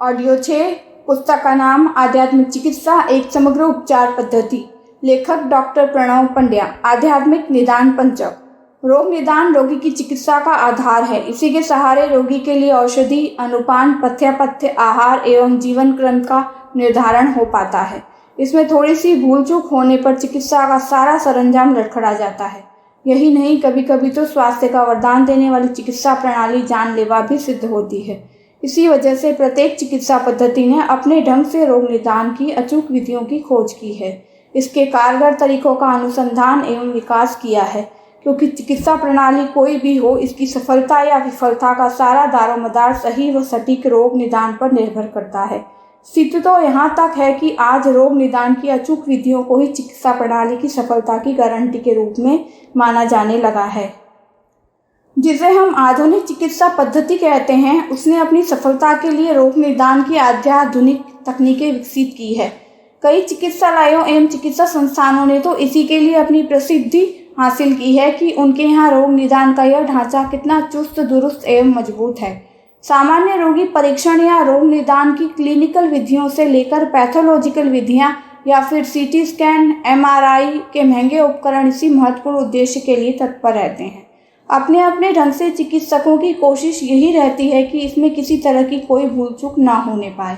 Audio 6 पुस्तक का नाम आध्यात्मिक चिकित्सा एक समग्र उपचार पद्धति। लेखक डॉक्टर प्रणव पंड्या। आध्यात्मिक निदान पंचक। रोग निदान रोगी की चिकित्सा का आधार है। इसी के सहारे रोगी के लिए औषधि, अनुपान, पथ्यापथ्य, आहार एवं जीवन क्रम का निर्धारण हो पाता है। इसमें थोड़ी सी भूल चूक होने पर चिकित्सा का सारा सरंजाम लड़खड़ा जाता है। यही नहीं, कभी कभी तो स्वास्थ्य का वरदान देने वाली चिकित्सा प्रणाली जानलेवा भी सिद्ध होती है। इसी वजह से प्रत्येक चिकित्सा पद्धति ने अपने ढंग से रोग निदान की अचूक विधियों की खोज की है। इसके कारगर तरीकों का अनुसंधान एवं विकास किया है, क्योंकि चिकित्सा प्रणाली कोई भी हो, इसकी सफलता या विफलता का सारा दारोमदार सही व सटीक रोग निदान पर निर्भर करता है। स्थिति तो यहाँ तक है कि आज रोग निदान की अचूक विधियों को ही चिकित्सा प्रणाली की सफलता की गारंटी के रूप में माना जाने लगा है। जिसे हम आधुनिक चिकित्सा पद्धति कहते हैं, उसने अपनी सफलता के लिए रोग निदान की अत्याधुनिक तकनीकें विकसित की है। कई चिकित्सालयों एवं चिकित्सा संस्थानों ने तो इसी के लिए अपनी प्रसिद्धि हासिल की है कि उनके यहाँ रोग निदान का यह ढांचा कितना चुस्त दुरुस्त एवं मजबूत है। सामान्य रोगी परीक्षण या रोग निदान की क्लिनिकल विधियों से लेकर पैथोलॉजिकल विधियाँ या फिर सीटी स्कैन, MRI के महंगे उपकरण इसी महत्वपूर्ण उद्देश्य के लिए तत्पर रहते हैं। अपने अपने ढंग से चिकित्सकों की कोशिश यही रहती है कि इसमें किसी तरह की कोई भूल चूक ना होने पाए।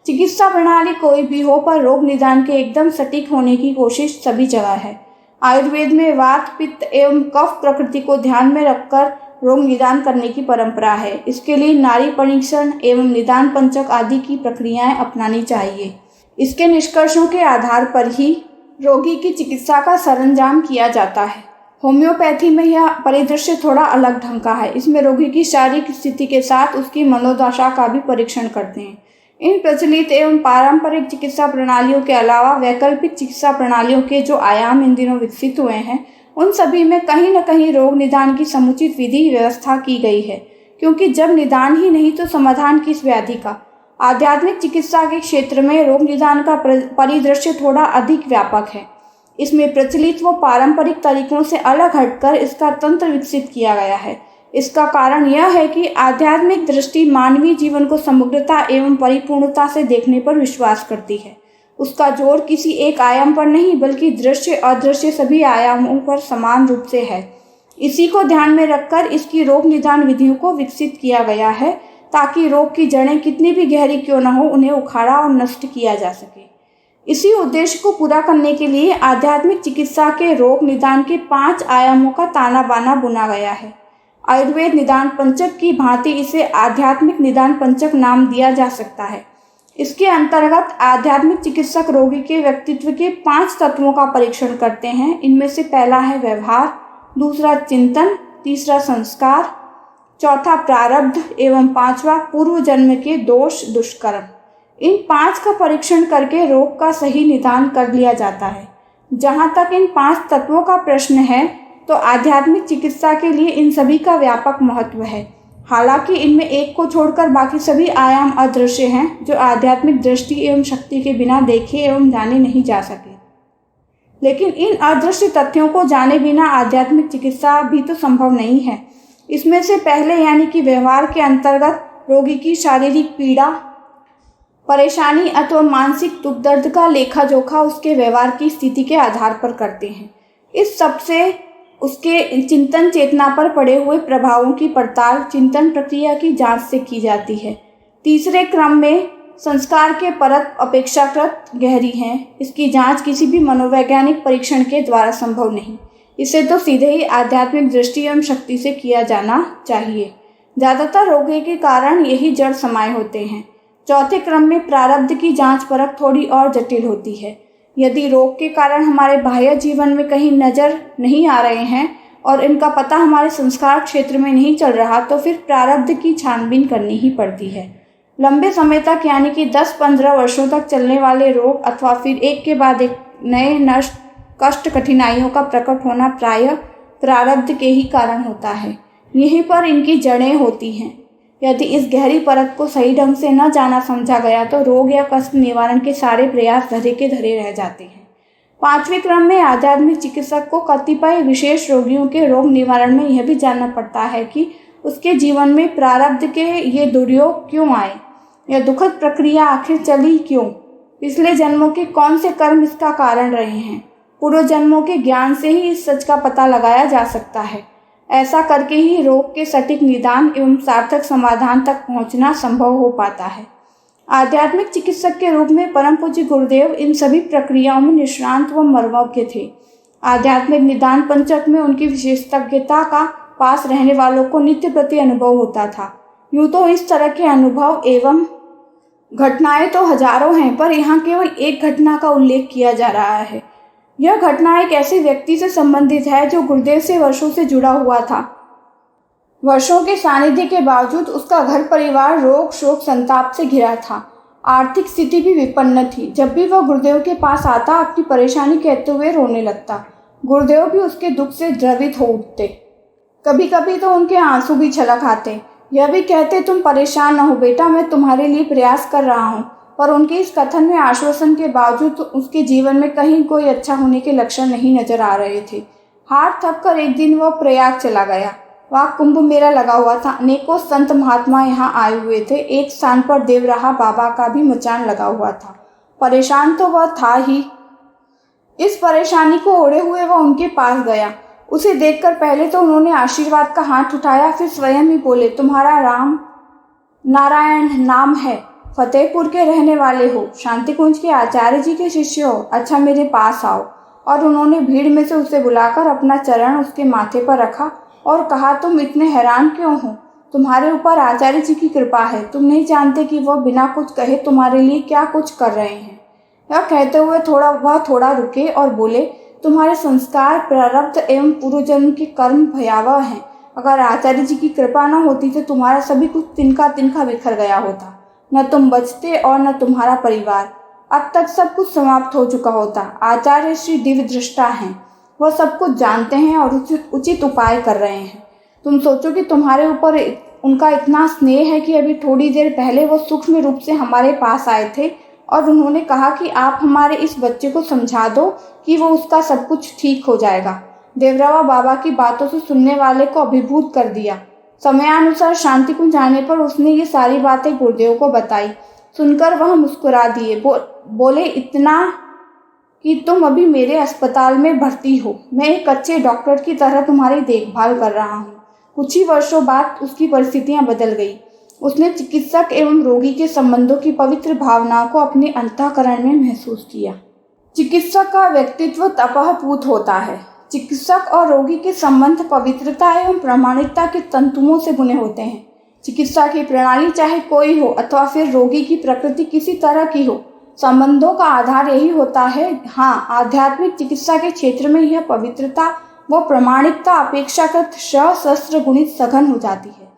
चिकित्सा प्रणाली कोई भी हो, पर रोग निदान के एकदम सटीक होने की कोशिश सभी जगह है। आयुर्वेद में वात, पित्त एवं कफ प्रकृति को ध्यान में रखकर रोग निदान करने की परंपरा है। इसके लिए नाड़ी परीक्षण एवं निदान पंचक आदि की प्रक्रियाएं अपनानी चाहिए। इसके निष्कर्षों के आधार पर ही रोगी की चिकित्सा का सरंजाम किया जाता है। होम्योपैथी में यह परिदृश्य थोड़ा अलग ढंग का है। इसमें रोगी की शारीरिक स्थिति के साथ उसकी मनोदशा का भी परीक्षण करते हैं। इन प्रचलित एवं पारंपरिक चिकित्सा प्रणालियों के अलावा वैकल्पिक चिकित्सा प्रणालियों के जो आयाम इन दिनों विकसित हुए हैं, उन सभी में कहीं न कहीं रोग निदान की समुचित विधि व्यवस्था की गई है, क्योंकि जब निदान ही नहीं तो समाधान किस व्याधि का। आध्यात्मिक चिकित्सा के क्षेत्र में रोग निदान का परिदृश्य थोड़ा अधिक व्यापक है। इसमें प्रचलित व पारंपरिक तरीकों से अलग हटकर इसका तंत्र विकसित किया गया है। इसका कारण यह है कि आध्यात्मिक दृष्टि मानवीय जीवन को समग्रता एवं परिपूर्णता से देखने पर विश्वास करती है। उसका जोर किसी एक आयाम पर नहीं, बल्कि दृश्य अदृश्य सभी आयामों पर समान रूप से है। इसी को ध्यान में रखकर इसकी रोग निदान विधियों को विकसित किया गया है, ताकि रोग की जड़ें कितनी भी गहरी क्यों न हो, उन्हें उखाड़ा और नष्ट किया जा सके। इसी उद्देश्य को पूरा करने के लिए आध्यात्मिक चिकित्सा के रोग निदान के 5 आयामों का ताना बाना बुना गया है। आयुर्वेद निदान पंचक की भांति इसे आध्यात्मिक निदान पंचक नाम दिया जा सकता है। इसके अंतर्गत आध्यात्मिक चिकित्सक रोगी के व्यक्तित्व के 5 तत्वों का परीक्षण करते हैं। इनमें से पहला है व्यवहार, दूसरा चिंतन, तीसरा संस्कार, चौथा प्रारब्ध एवं 5वां पूर्व जन्म के दोष दुष्कर्म। इन 5 का परीक्षण करके रोग का सही निदान कर लिया जाता है। जहाँ तक इन 5 तत्वों का प्रश्न है, तो आध्यात्मिक चिकित्सा के लिए इन सभी का व्यापक महत्व है। हालांकि इनमें एक को छोड़कर बाकी सभी आयाम अदृश्य हैं, जो आध्यात्मिक दृष्टि एवं शक्ति के बिना देखे एवं जाने नहीं जा सके। लेकिन इन अदृश्य तथ्यों को जाने बिना आध्यात्मिक चिकित्सा भी तो संभव नहीं है। इसमें से पहले यानी कि व्यवहार के अंतर्गत रोगी की शारीरिक पीड़ा, परेशानी अथवा मानसिक दुख दर्द का लेखा जोखा उसके व्यवहार की स्थिति के आधार पर करते हैं। इस सबसे उसके चिंतन चेतना पर पड़े हुए प्रभावों की पड़ताल चिंतन प्रक्रिया की जांच से की जाती है। तीसरे क्रम में संस्कार के परत अपेक्षाकृत गहरी हैं। इसकी जांच किसी भी मनोवैज्ञानिक परीक्षण के द्वारा संभव नहीं। इसे तो सीधे ही आध्यात्मिक दृष्टि एवं शक्ति से किया जाना चाहिए। ज़्यादातर रोगों के कारण यही जड़ समाये होते हैं। चौथे क्रम में प्रारब्ध की जांच परख थोड़ी और जटिल होती है। यदि रोग के कारण हमारे बाह्य जीवन में कहीं नजर नहीं आ रहे हैं और इनका पता हमारे संस्कार क्षेत्र में नहीं चल रहा, तो फिर प्रारब्ध की छानबीन करनी ही पड़ती है। लंबे समय तक यानी कि 10-15 वर्षों तक चलने वाले रोग अथवा फिर एक के बाद एक नए नष्ट कष्ट कठिनाइयों का प्रकट होना प्रायः प्रारब्ध के ही कारण होता है। यहीं पर इनकी जड़ें होती हैं। यदि इस गहरी परत को सही ढंग से न जाना समझा गया, तो रोग या कष्ट निवारण के सारे प्रयास धरे के धरे रह जाते हैं। 5वें क्रम में आध्यात्मिक चिकित्सक को कतिपय विशेष रोगियों के रोग निवारण में यह भी जानना पड़ता है कि उसके जीवन में प्रारब्ध के ये दुर्योग क्यों आए। यह दुखद प्रक्रिया आखिर चली क्यों? पिछले जन्मों के कौन से कर्म इसका कारण रहे हैं? पूर्व जन्मों के ज्ञान से ही इस सच का पता लगाया जा सकता है। ऐसा करके ही रोग के सटीक निदान एवं सार्थक समाधान तक पहुंचना संभव हो पाता है। आध्यात्मिक चिकित्सक के रूप में परम पूज्य गुरुदेव इन सभी प्रक्रियाओं में निष्णांत व मर्मज्ञ थे। आध्यात्मिक निदान पंचक में उनकी विशेषज्ञता का पास रहने वालों को नित्य प्रति अनुभव होता था। यूँ तो इस तरह के अनुभव एवं घटनाएं तो हजारों हैं, पर यहाँ केवल एक घटना का उल्लेख किया जा रहा है। यह घटना एक ऐसे व्यक्ति से संबंधित है जो गुरुदेव से वर्षों से जुड़ा हुआ था। वर्षों के सानिध्य के बावजूद उसका घर परिवार रोग शोक संताप से घिरा था। आर्थिक स्थिति भी विपन्न थी। जब भी वह गुरुदेव के पास आता, अपनी परेशानी कहते हुए रोने लगता। गुरुदेव भी उसके दुख से द्रवित हो उठते। कभी कभी तो उनके आंसू भी छलक आते। यह भी कहते, तुम परेशान न हो बेटा, मैं तुम्हारे लिए प्रयास कर रहा हूँ। पर उनके इस कथन में आश्वासन के बावजूद उसके जीवन में कहीं कोई अच्छा होने के लक्षण नहीं नजर आ रहे थे। हार थक कर एक दिन वह प्रयाग चला गया। वहाँ कुंभ मेला लगा हुआ था। अनेकों संत महात्मा यहाँ आए हुए थे। एक स्थान पर देवराहा बाबा का भी मचान लगा हुआ था। परेशान तो वह था ही। इस परेशानी को ओढ़े हुए वह उनके पास गया। उसे देखकर पहले तो उन्होंने आशीर्वाद का हाथ उठाया, फिर स्वयं ही बोले, तुम्हारा राम नारायण नाम है, फतेहपुर के रहने वाले हो, शांति कुंज के आचार्य जी के शिष्य हो, अच्छा मेरे पास आओ। और उन्होंने भीड़ में से उसे बुलाकर अपना चरण उसके माथे पर रखा और कहा, तुम इतने हैरान क्यों हो? तुम्हारे ऊपर आचार्य जी की कृपा है। तुम नहीं जानते कि वह बिना कुछ कहे तुम्हारे लिए क्या कुछ कर रहे हैं। यह कहते हुए वह थोड़ा रुके और बोले, तुम्हारे संस्कार प्रारब्ध एवं पूर्व जन्म के कर्म भयावह हैं। अगर आचार्य जी की कृपा न होती तो तुम्हारा सभी कुछ तिनका तिनका बिखर गया होता। न तुम बचते और न तुम्हारा परिवार। अब तक सब कुछ समाप्त हो चुका होता। आचार्य श्री दिव्य दृष्टा हैं। वह सब कुछ जानते हैं और उचित उपाय कर रहे हैं। तुम सोचो कि तुम्हारे ऊपर उनका इतना स्नेह है कि अभी थोड़ी देर पहले वो सूक्ष्म रूप से हमारे पास आए थे और उन्होंने कहा कि आप हमारे इस बच्चे को समझा दो कि वो उसका सब कुछ ठीक हो जाएगा। देवरावा बाबा की बातों से सुनने वाले को अभिभूत कर दिया। समयानुसार शांति कुंज आने पर उसने ये सारी बातें गुरुदेव को बताई। सुनकर वह मुस्कुरा दिए। बोले, इतना कि तुम अभी मेरे अस्पताल में भर्ती हो। मैं एक अच्छे डॉक्टर की तरह तुम्हारी देखभाल कर रहा हूँ। कुछ ही वर्षों बाद उसकी परिस्थितियाँ बदल गई। उसने चिकित्सक एवं रोगी के संबंधों की पवित्र भावनाओं को अपने अंतःकरण में महसूस किया। चिकित्सक का व्यक्तित्व तपःपूत होता है। चिकित्सक और रोगी के संबंध पवित्रता एवं प्रामाणिकता के तंतुओं से बुने होते हैं। चिकित्सा की प्रणाली चाहे कोई हो अथवा फिर रोगी की प्रकृति किसी तरह की हो, संबंधों का आधार यही होता है। हाँ, आध्यात्मिक चिकित्सा के क्षेत्र में यह पवित्रता व प्रामाणिकता अपेक्षाकृत सशस्त्र गुणित सघन हो जाती है,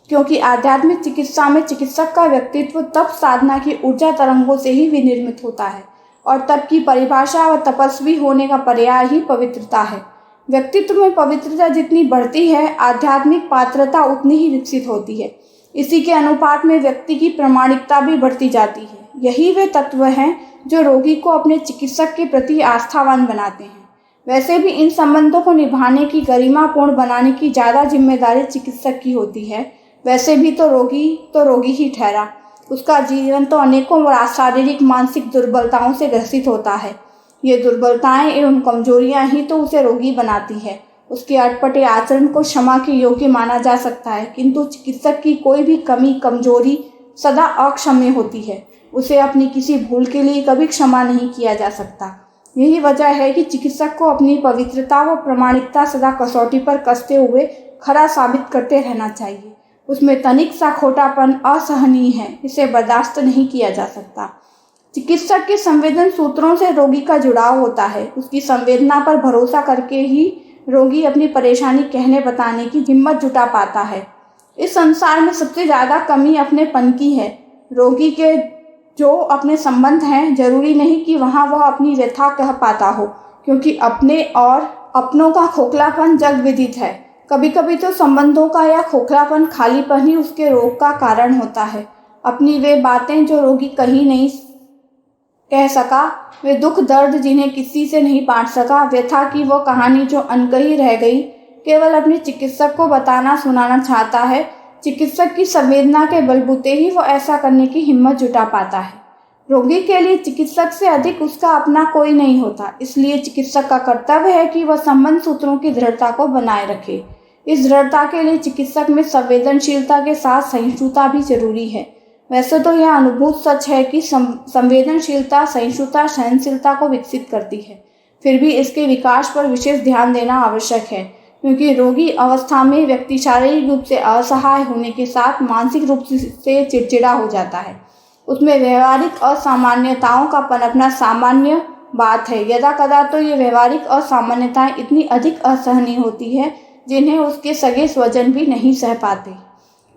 क्योंकि आध्यात्मिक चिकित्सा में चिकित्सक का व्यक्तित्व तप साधना की ऊर्जा तरंगों से ही विनिर्मित होता है और तप की परिभाषा व तपस्वी होने का पर्याय ही पवित्रता है। व्यक्तित्व में पवित्रता जितनी बढ़ती है, आध्यात्मिक पात्रता उतनी ही विकसित होती है। इसी के अनुपात में व्यक्ति की प्रामाणिकता भी बढ़ती जाती है। यही वे तत्व हैं जो रोगी को अपने चिकित्सक के प्रति आस्थावान बनाते हैं। वैसे भी इन संबंधों को निभाने की, गरिमापूर्ण बनाने की ज़्यादा जिम्मेदारी चिकित्सक की होती है। वैसे भी तो रोगी ही ठहरा। उसका जीवन तो अनेकों शारीरिक मानसिक दुर्बलताओं से ग्रसित होता है। ये दुर्बलताएं एवं कमजोरियां ही तो उसे रोगी बनाती है। उसके अटपटे आचरण को क्षमा के योग्य माना जा सकता है, किंतु चिकित्सक की कोई भी कमी कमजोरी सदा अक्षम्य होती है। उसे अपनी किसी भूल के लिए कभी क्षमा नहीं किया जा सकता। यही वजह है कि चिकित्सक को अपनी पवित्रता व प्रामाणिकता सदा कसौटी पर कसते हुए खरा साबित करते रहना चाहिए। उसमें तनिक सा खोटापन असहनीय है, इसे बर्दाश्त नहीं किया जा सकता। चिकित्सक के संवेदन सूत्रों से रोगी का जुड़ाव होता है। उसकी संवेदना पर भरोसा करके ही रोगी अपनी परेशानी कहने बताने की हिम्मत जुटा पाता है। इस संसार में सबसे ज़्यादा कमी अपनेपन की है। रोगी के जो अपने संबंध हैं, जरूरी नहीं कि वहाँ वह अपनी व्यथा कह पाता हो, क्योंकि अपने और अपनों का खोखलापन जग विदित है। कभी कभी तो संबंधों का यह खोखलापन, खालीपन ही उसके रोग का कारण होता है। अपनी वे बातें जो रोगी कहीं नहीं कह सका, वे दुख दर्द जिन्हें किसी से नहीं बांट सका, व्यथा की वो कहानी जो अनकही रह गई, केवल अपने चिकित्सक को बताना सुनाना चाहता है, चिकित्सक की संवेदना के बलबूते ही वो ऐसा करने की हिम्मत जुटा पाता है। रोगी के लिए चिकित्सक से अधिक उसका अपना कोई नहीं होता, इसलिए चिकित्सक का कर्तव्य है कि वह संबंध सूत्रों की दृढ़ता को बनाए रखे। इस दृढ़ता के लिए चिकित्सक में संवेदनशीलता के साथ सहिष्णुता भी जरूरी है। वैसे तो यह अनुभूत सच है कि संवेदनशीलता सहिष्णुता सहनशीलता को विकसित करती है, फिर भी इसके विकास पर विशेष ध्यान देना आवश्यक है, क्योंकि रोगी अवस्था में व्यक्ति शारीरिक रूप से असहाय होने के साथ मानसिक रूप से चिड़चिड़ा हो जाता है। उसमें व्यवहारिक असामान्यताओं का पनपना सामान्य बात है। यदा कदा तो ये व्यवहारिक असामान्यताएं इतनी अधिक असहनीय होती है जिन्हें उसके सगे स्वजन भी नहीं सह पाते।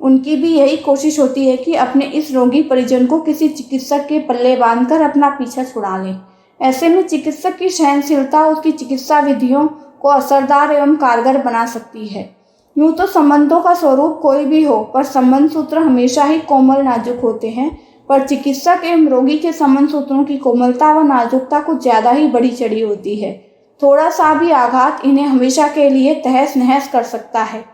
उनकी भी यही कोशिश होती है कि अपने इस रोगी परिजन को किसी चिकित्सक के पल्ले बांधकर अपना पीछा छुड़ा लें। ऐसे में चिकित्सक की सहनशीलता उसकी चिकित्सा विधियों को असरदार एवं कारगर बना सकती है। यूँ तो संबंधों का स्वरूप कोई भी हो, पर संबंध सूत्र हमेशा ही कोमल नाजुक होते हैं, पर चिकित्सक एवं रोगी के संबंध सूत्रों की कोमलता व नाजुकता कुछ ज्यादा ही बढ़ी चढ़ी होती है। थोड़ा सा भी आघात इन्हें हमेशा के लिए तहस नहस कर सकता है।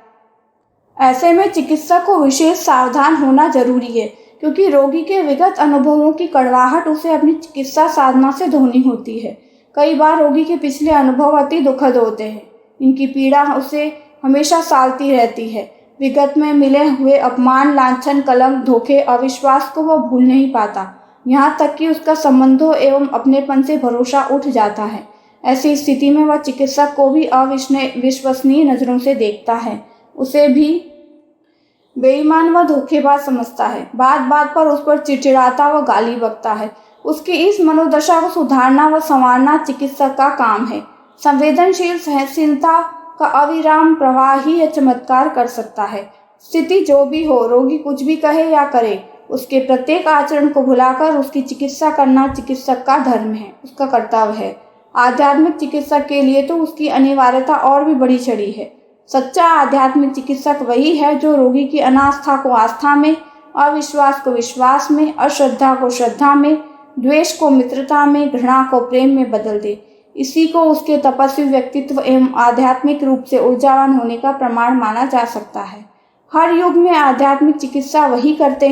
ऐसे में चिकित्सक को विशेष सावधान होना जरूरी है, क्योंकि रोगी के विगत अनुभवों की कड़वाहट उसे अपनी चिकित्सा साधना से धोनी होती है। कई बार रोगी के पिछले अनुभव अति दुखद होते हैं। इनकी पीड़ा उसे हमेशा सालती रहती है। विगत में मिले हुए अपमान, लांछन, कलंक, धोखे, अविश्वास को वह भूल नहीं पाता। यहाँ तक कि उसका संबंधों एवं अपनेपन से भरोसा उठ जाता है। ऐसी स्थिति में वह चिकित्सक को भी अविश्वसनीय नजरों से देखता है, उसे भी बेईमान व धोखेबाज समझता है। बात बात पर उस पर चिड़चिड़ाता व गाली बकता है। उसकी इस मनोदशा को सुधारना व संवारना चिकित्सक का काम है। संवेदनशील सहनशीलता का अविराम प्रवाह ही यह चमत्कार कर सकता है। स्थिति जो भी हो, रोगी कुछ भी कहे या करे, उसके प्रत्येक आचरण को भुलाकर उसकी चिकित्सा करना चिकित्सक का धर्म है, उसका कर्तव्य है। आध्यात्मिक चिकित्सक के लिए तो उसकी अनिवार्यता और भी बढ़ी चढ़ी है। सच्चा आध्यात्मिक चिकित्सक वही है जो रोगी की अनास्था को आस्था में, अविश्वास को विश्वास में, अश्रद्धा को श्रद्धा में, द्वेष को मित्रता में, घृणा को प्रेम में बदल दे। इसी को उसके तपस्वी व्यक्तित्व एवं आध्यात्मिक रूप से ऊर्जावान होने का प्रमाण माना जा सकता है। हर युग में आध्यात्मिक चिकित्सा वही करते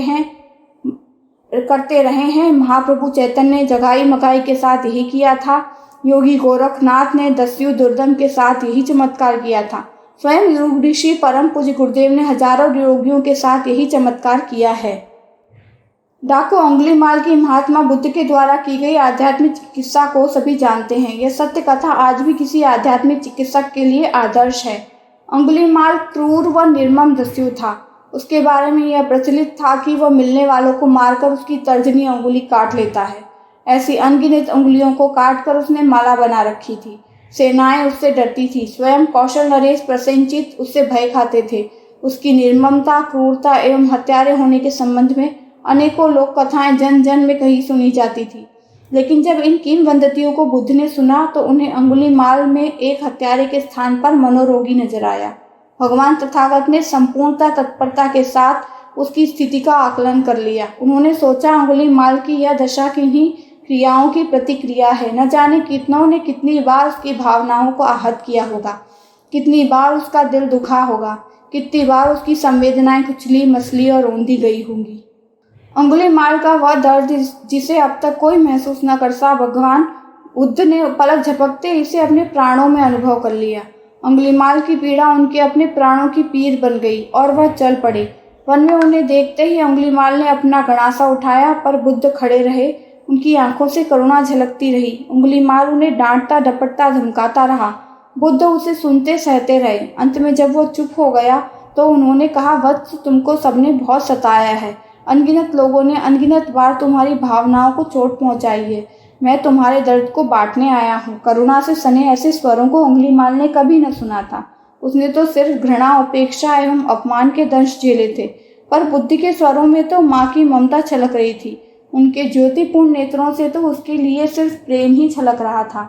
रहे हैं। महाप्रभु चैतन्य ने जगाई मगाई के साथ यही किया था। योगी गोरखनाथ ने दस्यु दुर्दम के साथ यही चमत्कार किया था। स्वयं योग ऋषि परम पूज्य गुरुदेव ने हजारों योगियों के साथ यही चमत्कार किया है। डाकू अंगुलीमाल की महात्मा बुद्ध के द्वारा की गई आध्यात्मिक चिकित्सा को सभी जानते हैं। यह सत्य कथा आज भी किसी आध्यात्मिक चिकित्सक के लिए आदर्श है। अंगुलीमाल क्रूर व निर्मम दस्यु था। उसके बारे में यह प्रचलित था कि वह मिलने वालों को मारकर उसकी तर्जनी अंगुली काट लेता है। ऐसी अनगिनत अंगुलियों को काटकर उसने माला बना रखी थी। सेनाएं उससे डरती थी। स्वयं कौशल नरेश प्रसेनचित उससे भय खाते थे। उसकी निर्ममता, क्रूरता एवं हत्यारे होने के संबंध में अनेकों लोक कथाएं जन जन में कही सुनी जाती थी। लेकिन जब इन किंवदंतियों को बुद्ध ने सुना तो उन्हें अंगुलीमाल में एक हत्यारे के स्थान पर मनोरोगी नजर आया। भगवान तथागत ने संपूर्णता तत्परता के साथ उसकी स्थिति का आकलन कर लिया। उन्होंने सोचा, अंगुलीमाल की यह दशा किन्हीं क्रियाओं की प्रतिक्रिया है। न जाने कितनों ने कितनी बार उसकी भावनाओं को आहत किया होगा, कितनी बार उसका दिल दुखा होगा, कितनी बार उसकी संवेदनाएं कुचली मसली और रौंदी गई होंगी। अंगुलीमाल का वह दर्द जिसे अब तक कोई महसूस न कर सका, भगवान बुद्ध ने पलक झपकते इसे अपने प्राणों में अनुभव कर लिया। अंगुलीमाल की पीड़ा उनके अपने प्राणों की पीर बन गई और वह चल पड़े। वन में उन्हें देखते ही अंगुलीमाल ने अपना गणासा उठाया, पर बुद्ध खड़े रहे। उनकी आंखों से करुणा झलकती रही। अंगुलीमाल उन्हें डांटता डपटता धमकाता रहा। बुद्ध उसे सुनते सहते रहे। अंत में जब वो चुप हो गया तो उन्होंने कहा, वत्स, तुमको सबने बहुत सताया है। अनगिनत लोगों ने अनगिनत बार तुम्हारी भावनाओं को चोट पहुंचाई है। मैं तुम्हारे दर्द को बांटने आया हूँ। करुणा से सने ऐसे स्वरों को अंगुलीमाल ने कभी न सुना था। उसने तो सिर्फ घृणा, उपेक्षा एवं अपमान के दंश झेले थे, पर बुद्ध के स्वरों में तो माँ की ममता छलक रही थी। उनके ज्योतिपूर्ण नेत्रों से तो उसके लिए सिर्फ प्रेम ही छलक रहा था।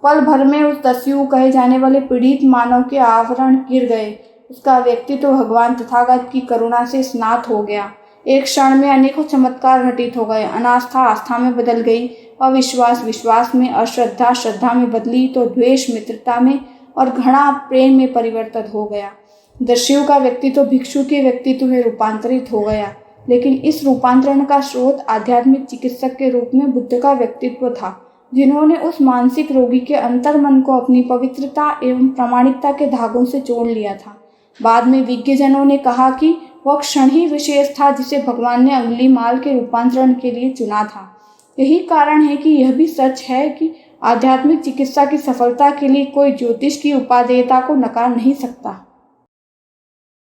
पल भर में उस दस्यु कहे जाने वाले पीड़ित मानव के आवरण गिर गए। उसका व्यक्तित्व भगवान तथागत की करुणा से स्नात हो गया। एक क्षण में अनेकों चमत्कार घटित हो गए। अनास्था आस्था में बदल गई, अविश्वास विश्वास में, अश्रद्धा श्रद्धा में बदली, तो द्वेष मित्रता में और घृणा प्रेम में परिवर्तित हो गया। दस्यु का व्यक्तित्व भिक्षु के व्यक्तित्व में रूपांतरित हो गया, लेकिन इस रूपांतरण का स्रोत आध्यात्मिक चिकित्सक के रूप में बुद्ध का व्यक्तित्व था, जिन्होंने उस मानसिक रोगी के अंतर्मन को अपनी पवित्रता एवं प्रामाणिकता के धागों से जोड़ लिया था। बाद में विज्ञजनों ने कहा कि वह क्षण ही विशेष था जिसे भगवान ने अंगुली माल के रूपांतरण के लिए चुना था। यही कारण है कि यह भी सच है कि आध्यात्मिक चिकित्सा की सफलता के लिए कोई ज्योतिष की उपादेयता को नकार नहीं सकता।